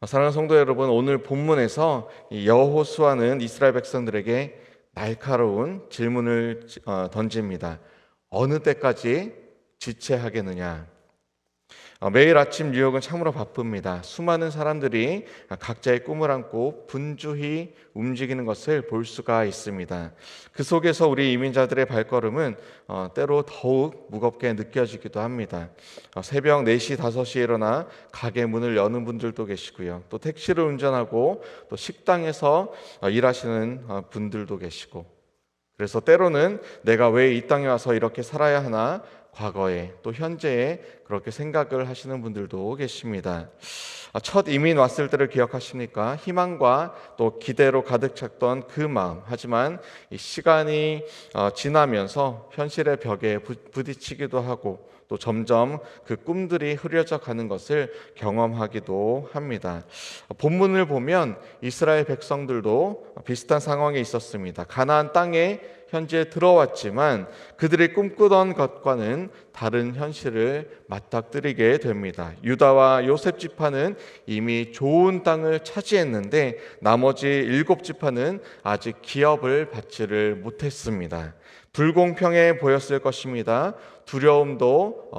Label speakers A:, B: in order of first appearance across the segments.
A: 사랑하는 성도 여러분, 오늘 본문에서 이 여호수아는 이스라엘 백성들에게 날카로운 질문을 던집니다. 어느 때까지 지체하겠느냐? 매일 아침 뉴욕은 참으로 바쁩니다. 수많은 사람들이 각자의 꿈을 안고 분주히 움직이는 것을 볼 수가 있습니다. 그 속에서 우리 이민자들의 발걸음은 때로 더욱 무겁게 느껴지기도 합니다. 새벽 4시, 5시에 일어나 가게 문을 여는 분들도 계시고요. 또 택시를 운전하고 또 식당에서 일하시는 분들도 계시고, 그래서 때로는 내가 왜 이 땅에 와서 이렇게 살아야 하나, 과거에 또 현재에 그렇게 생각을 하시는 분들도 계십니다. 첫 이민 왔을 때를 기억하십니까? 희망과 또 기대로 가득 찼던 그 마음. 하지만 이 시간이 지나면서 현실의 벽에 부딪히기도 하고 또 점점 그 꿈들이 흐려져 가는 것을 경험하기도 합니다. 본문을 보면 이스라엘 백성들도 비슷한 상황에 있었습니다. 가나안 땅에 현재 들어왔지만 그들이 꿈꾸던 것과는 다른 현실을 맞닥뜨리게 됩니다. 유다와 요셉 지파는 이미 좋은 땅을 차지했는데 나머지 7지파는 아직 기업을 받지를 못했습니다. 불공평해 보였을 것입니다. 두려움도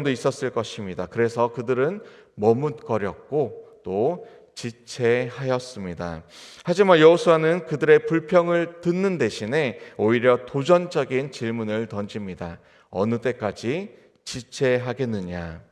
A: 있었을 것입니다. 그래서 그들은 머뭇거렸고 또 지체하였습니다. 하지만 여호수아는 그들의 불평을 듣는 대신에 오히려 도전적인 질문을 던집니다. 어느 때까지 지체하겠느냐?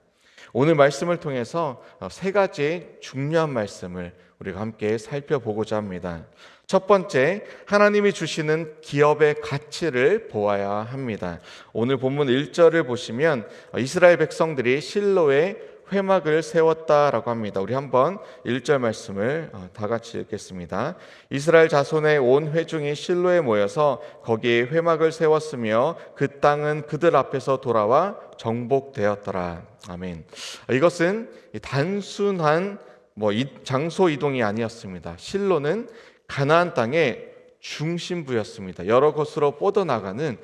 A: 오늘 말씀을 통해서 3가지 중요한 말씀을 우리가 함께 살펴보고자 합니다. 첫 번째, 하나님이 주시는 기업의 가치를 보아야 합니다. 오늘 본문 1절을 보시면 이스라엘 백성들이 실로에 회막을 세웠다라고 합니다. 우리 한번 1절 말씀을 다 같이 읽겠습니다. 이스라엘 자손의 온 회중이 실로에 모여서 거기에 회막을 세웠으며 그 땅은 그들 앞에서 돌아와 정복되었더라. 아멘. 이것은 단순한 장소 이동이 아니었습니다. 실로는 가나안 땅의 중심부였습니다. 여러 곳으로 뻗어나가는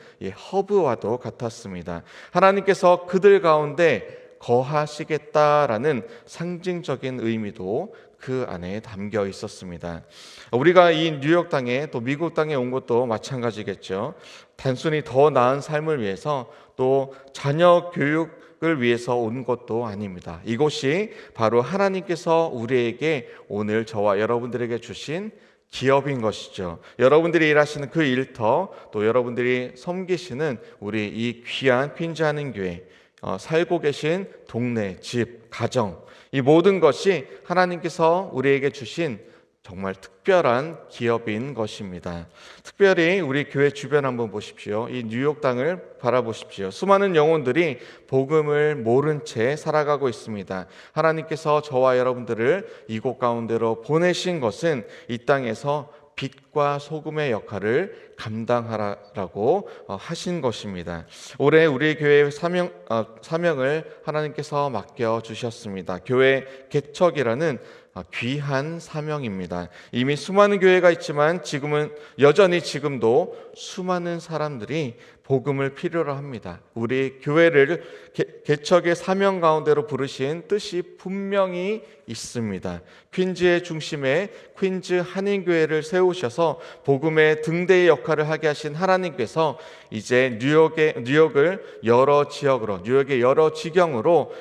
A: 허브와도 같았습니다. 하나님께서 그들 가운데 거하시겠다라는 상징적인 의미도 그 안에 담겨 있었습니다. 우리가 이 뉴욕 땅에 또 미국 땅에 온 것도 마찬가지겠죠. 단순히 더 나은 삶을 위해서 또 자녀 교육을 위해서 온 것도 아닙니다. 이곳이 바로 하나님께서 우리에게 오늘 저와 여러분들에게 주신 기업인 것이죠. 여러분들이 일하시는 그 일터, 또 여러분들이 섬기시는 우리 이 귀한 퀸즈 한인교회, 살고 계신 동네, 집, 가정, 이 모든 것이 하나님께서 우리에게 주신 정말 특별한 기업인 것입니다. 특별히 우리 교회 주변 한번 보십시오. 이 뉴욕 땅을 바라보십시오. 수많은 영혼들이 복음을 모른 채 살아가고 있습니다. 하나님께서 저와 여러분들을 이곳 가운데로 보내신 것은 이 땅에서 빛과 소금의 역할을 감당하라고 하신 것입니다. 올해 우리 교회의 사명을 하나님께서 맡겨주셨습니다. 교회 개척이라는 귀한 사명입니다. 이미 수많은 교회가 있지만 지금도 수많은 사람들이 복음을 필요로 합니다. 우리 교회를 개척의 사명 가운데로 부르신 뜻이 분명히 있습니다. 퀸즈의 중심에 퀸즈 한인교회를 세우셔서 복음의 등대의 역할을 하게 하신 하나님께서 이제 뉴욕을 여러 지역으로, 뉴욕의 여러 지경으로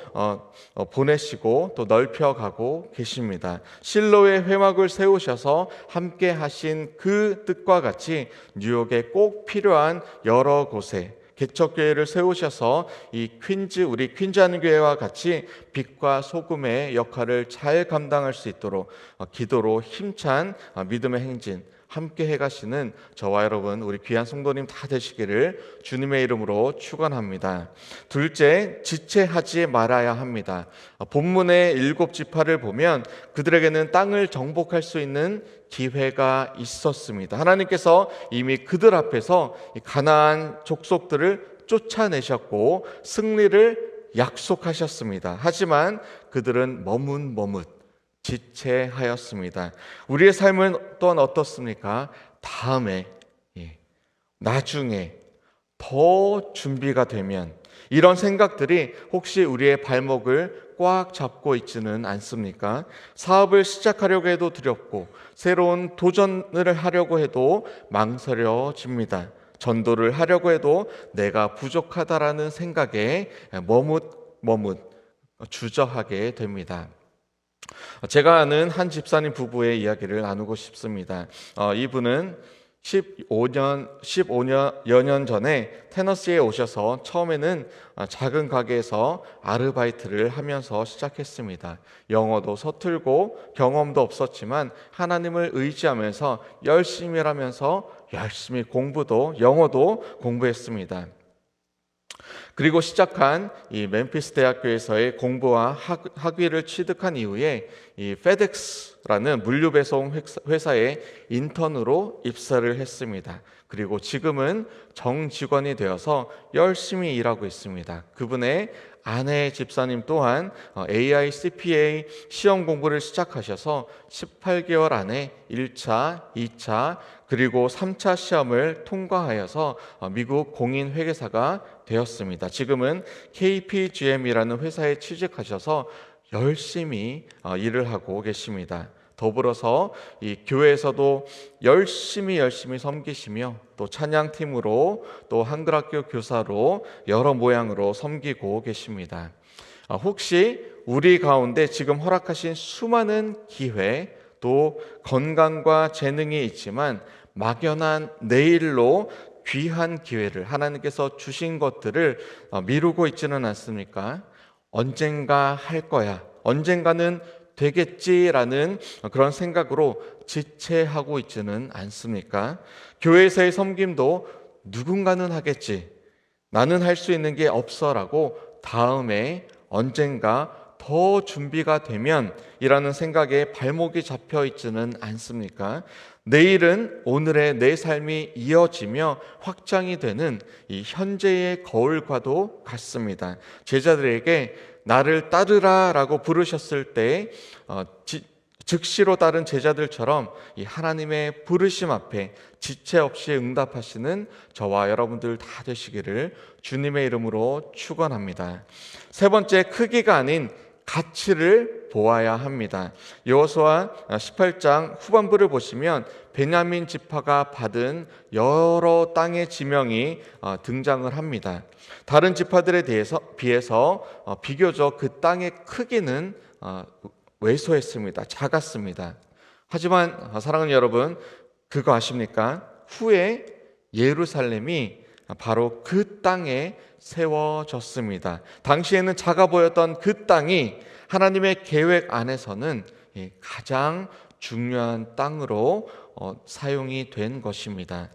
A: 보내시고 또 넓혀가고 계십니다. 실로의 회막을 세우셔서 함께 하신 그 뜻과 같이 뉴욕에 꼭 필요한 여러 곳에 개척교회를 세우셔서 우리 퀸즈 한인교회와 같이 빛과 소금의 역할을 잘 감당할 수 있도록 기도로 힘찬 믿음의 행진 함께 해가시는 저와 여러분, 우리 귀한 성도님 다 되시기를 주님의 이름으로 축원합니다. 둘째, 지체하지 말아야 합니다. 본문의 7지파를 보면 그들에게는 땅을 정복할 수 있는 기회가 있었습니다. 하나님께서 이미 그들 앞에서 가나안 족속들을 쫓아내셨고 승리를 약속하셨습니다. 하지만 그들은 머뭇 지체하였습니다. 우리의 삶은 또한 어떻습니까? 다음에, 나중에 더 준비가 되면 이런 생각들이 혹시 우리의 발목을 꽉 잡고 있지는 않습니까? 사업을 시작하려고 해도 두렵고 새로운 도전을 하려고 해도 망설여집니다. 전도를 하려고 해도 내가 부족하다라는 생각에 머뭇 주저하게 됩니다. 제가 아는 한 집사님 부부의 이야기를 나누고 싶습니다. 이분은 15여 년 전에 테너시에 오셔서 처음에는 작은 가게에서 아르바이트를 하면서 시작했습니다. 영어도 서툴고 경험도 없었지만 하나님을 의지하면서 열심히 일하면서 열심히 영어도 공부했습니다. 그리고 시작한 이 멤피스 대학교에서의 공부와 학위를 취득한 이후에 이 페덱스라는 물류 배송 회사에 인턴으로 입사를 했습니다. 그리고 지금은 정직원이 되어서 열심히 일하고 있습니다. 그분의 아내 집사님 또한 AI CPA 시험 공부를 시작하셔서 18개월 안에 1차, 2차, 그리고 3차 시험을 통과하여서 미국 공인회계사가 되었습니다. 지금은 KPGM이라는 회사에 취직하셔서 열심히 일을 하고 계십니다. 더불어서 이 교회에서도 열심히 섬기시며 또 찬양팀으로 또 한글학교 교사로 여러 모양으로 섬기고 계십니다. 혹시 우리 가운데 지금 허락하신 수많은 기회 또 건강과 재능이 있지만 막연한 내일로 귀한 기회를 하나님께서 주신 것들을 미루고 있지는 않습니까? 언젠가 할 거야, 언젠가는 되겠지라는 그런 생각으로 지체하고 있지는 않습니까? 교회에서의 섬김도 누군가는 하겠지, 나는 할 수 있는 게 없어라고 다음에 언젠가 더 준비가 되면 이라는 생각에 발목이 잡혀 있지는 않습니까? 내일은 오늘의 내 삶이 이어지며 확장이 되는 이 현재의 거울과도 같습니다. 제자들에게 나를 따르라 라고 부르셨을 때 즉시로 따른 제자들처럼 이 하나님의 부르심 앞에 지체 없이 응답하시는 저와 여러분들 다 되시기를 주님의 이름으로 축원합니다. 세 번째, 크기가 아닌 가치를 보아야 합니다. 여호수아 18장 후반부를 보시면 베냐민 지파가 받은 여러 땅의 지명이 등장을 합니다. 다른 지파들에 비해서 비교적 그 땅의 크기는 왜소했습니다. 작았습니다. 하지만 사랑하는 여러분, 그거 아십니까? 후에 예루살렘이 바로 그 땅에 세워졌습니다. 당시에는 작아 보였던 그 땅이 하나님의 계획 안에서는 가장 중요한 땅으로 사용이 된 것입니다.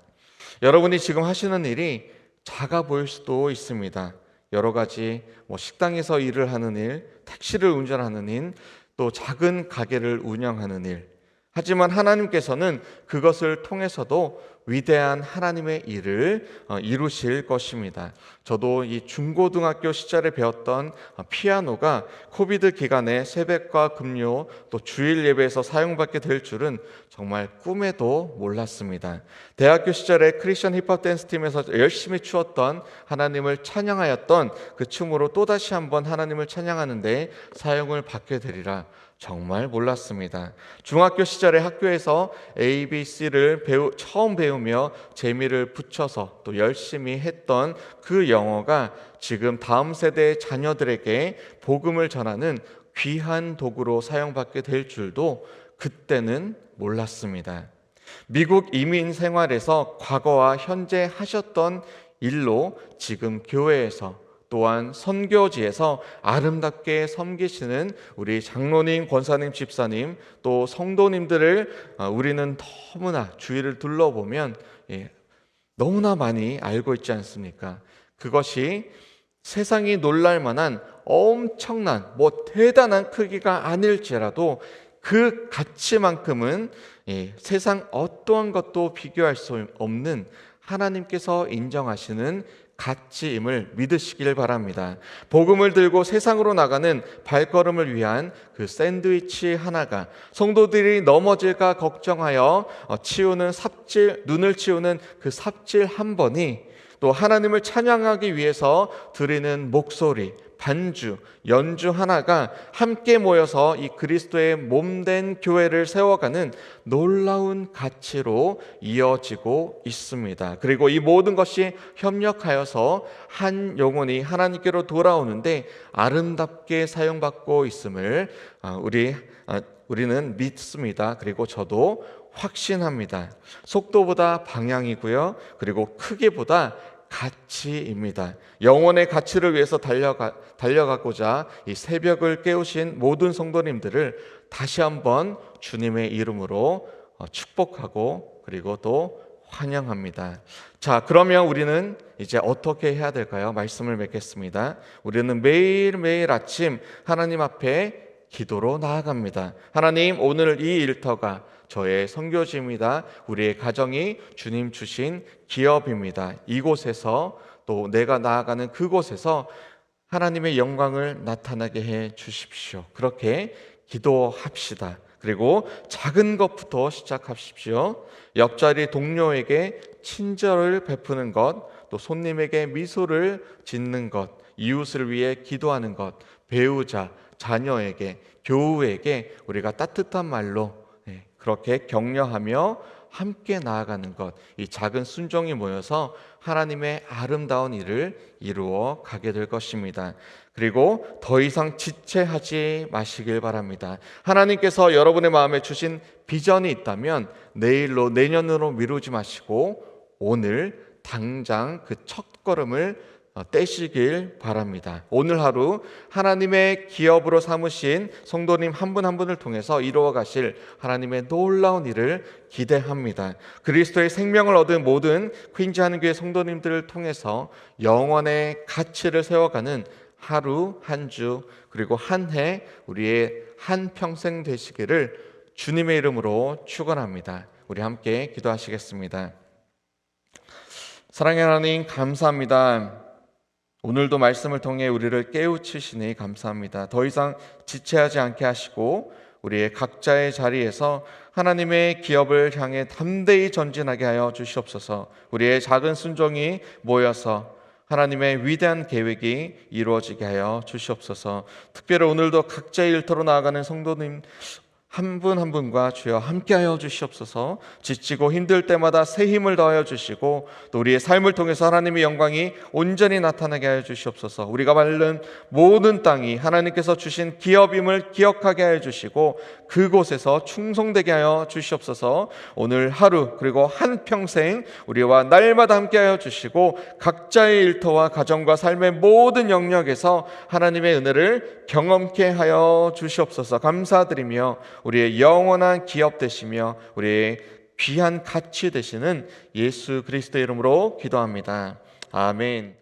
A: 여러분이 지금 하시는 일이 작아 보일 수도 있습니다. 여러 가지 식당에서 일을 하는 일, 택시를 운전하는 일, 또 작은 가게를 운영하는 일. 하지만 하나님께서는 그것을 통해서도 위대한 하나님의 일을 이루실 것입니다. 저도 이 중고등학교 시절에 배웠던 피아노가 코비드 기간에 새벽과 금요 또 주일 예배에서 사용받게 될 줄은 정말 꿈에도 몰랐습니다. 대학교 시절에 크리스천 힙합 댄스 팀에서 열심히 추었던 하나님을 찬양하였던 그 춤으로 또다시 한번 하나님을 찬양하는데 사용을 받게 되리라 정말 몰랐습니다. 중학교 시절에 학교에서 ABC를 처음 배우며 재미를 붙여서 또 열심히 했던 그 영어가 지금 다음 세대의 자녀들에게 복음을 전하는 귀한 도구로 사용받게 될 줄도 그때는 몰랐습니다. 미국 이민 생활에서 과거와 현재 하셨던 일로 지금 교회에서 또한 선교지에서 아름답게 섬기시는 우리 장로님, 권사님, 집사님 또 성도님들을 우리는 너무나 주위를 둘러보면 너무나 많이 알고 있지 않습니까? 그것이 세상이 놀랄 만한 엄청난 대단한 크기가 아닐지라도 그 가치만큼은 세상 어떠한 것도 비교할 수 없는 하나님께서 인정하시는 가치임을 믿으시길 바랍니다. 복음을 들고 세상으로 나가는 발걸음을 위한 그 샌드위치 하나가 성도들이 넘어질까 걱정하여 치우는 삽질, 눈을 치우는 그 삽질 한 번이 또 하나님을 찬양하기 위해서 드리는 목소리, 반주, 연주 하나가 함께 모여서 이 그리스도의 몸된 교회를 세워가는 놀라운 가치로 이어지고 있습니다. 그리고 이 모든 것이 협력하여서 한 영혼이 하나님께로 돌아오는데 아름답게 사용받고 있음을 우리는 믿습니다. 그리고 저도 확신합니다. 속도보다 방향이고요. 그리고 크기보다 가치입니다. 영혼의 가치를 위해서 달려가고자 이 새벽을 깨우신 모든 성도님들을 다시 한번 주님의 이름으로 축복하고 그리고 또 환영합니다. 자, 그러면 우리는 이제 어떻게 해야 될까요? 말씀을 맺겠습니다. 우리는 매일매일 아침 하나님 앞에 기도로 나아갑니다. 하나님, 오늘 이 일터가 저의 선교지입니다. 우리의 가정이 주님 주신 기업입니다. 이곳에서 또 내가 나아가는 그곳에서 하나님의 영광을 나타나게 해 주십시오. 그렇게 기도합시다. 그리고 작은 것부터 시작하십시오. 옆자리 동료에게 친절을 베푸는 것, 또 손님에게 미소를 짓는 것, 이웃을 위해 기도하는 것, 배우자, 자녀에게, 교우에게 우리가 따뜻한 말로 그렇게 격려하며 함께 나아가는 것, 이 작은 순종이 모여서 하나님의 아름다운 일을 이루어 가게 될 것입니다. 그리고 더 이상 지체하지 마시길 바랍니다. 하나님께서 여러분의 마음에 주신 비전이 있다면 내일로, 내년으로 미루지 마시고 오늘 당장 그 첫걸음을 떼시길 바랍니다. 오늘 하루 하나님의 기업으로 삼으신 성도님 한 분 한 분을 통해서 이루어 가실 하나님의 놀라운 일을 기대합니다. 그리스도의 생명을 얻은 모든 퀸즈 하는교회 성도님들을 통해서 영원의 가치를 세워가는 하루 한 주 그리고 한 해 우리의 한 평생 되시기를 주님의 이름으로 축원합니다. 우리 함께 기도하시겠습니다. 사랑의 하나님, 감사합니다. 오늘도 말씀을 통해 우리를 깨우치시니 감사합니다. 더 이상 지체하지 않게 하시고 우리의 각자의 자리에서 하나님의 기업을 향해 담대히 전진하게 하여 주시옵소서. 우리의 작은 순종이 모여서 하나님의 위대한 계획이 이루어지게 하여 주시옵소서. 특별히 오늘도 각자의 일터로 나아가는 성도님 한 분 한 분과 주여 함께하여 주시옵소서. 지치고 힘들 때마다 새 힘을 더하여 주시고 또 우리의 삶을 통해서 하나님의 영광이 온전히 나타나게 하여 주시옵소서. 우리가 밟는 모든 땅이 하나님께서 주신 기업임을 기억하게 하여 주시고 그곳에서 충성되게 하여 주시옵소서. 오늘 하루 그리고 한평생 우리와 날마다 함께하여 주시고 각자의 일터와 가정과 삶의 모든 영역에서 하나님의 은혜를 경험케 하여 주시옵소서. 감사드리며 우리의 영원한 기업 되시며 우리의 귀한 가치 되시는 예수 그리스도의 이름으로 기도합니다. 아멘.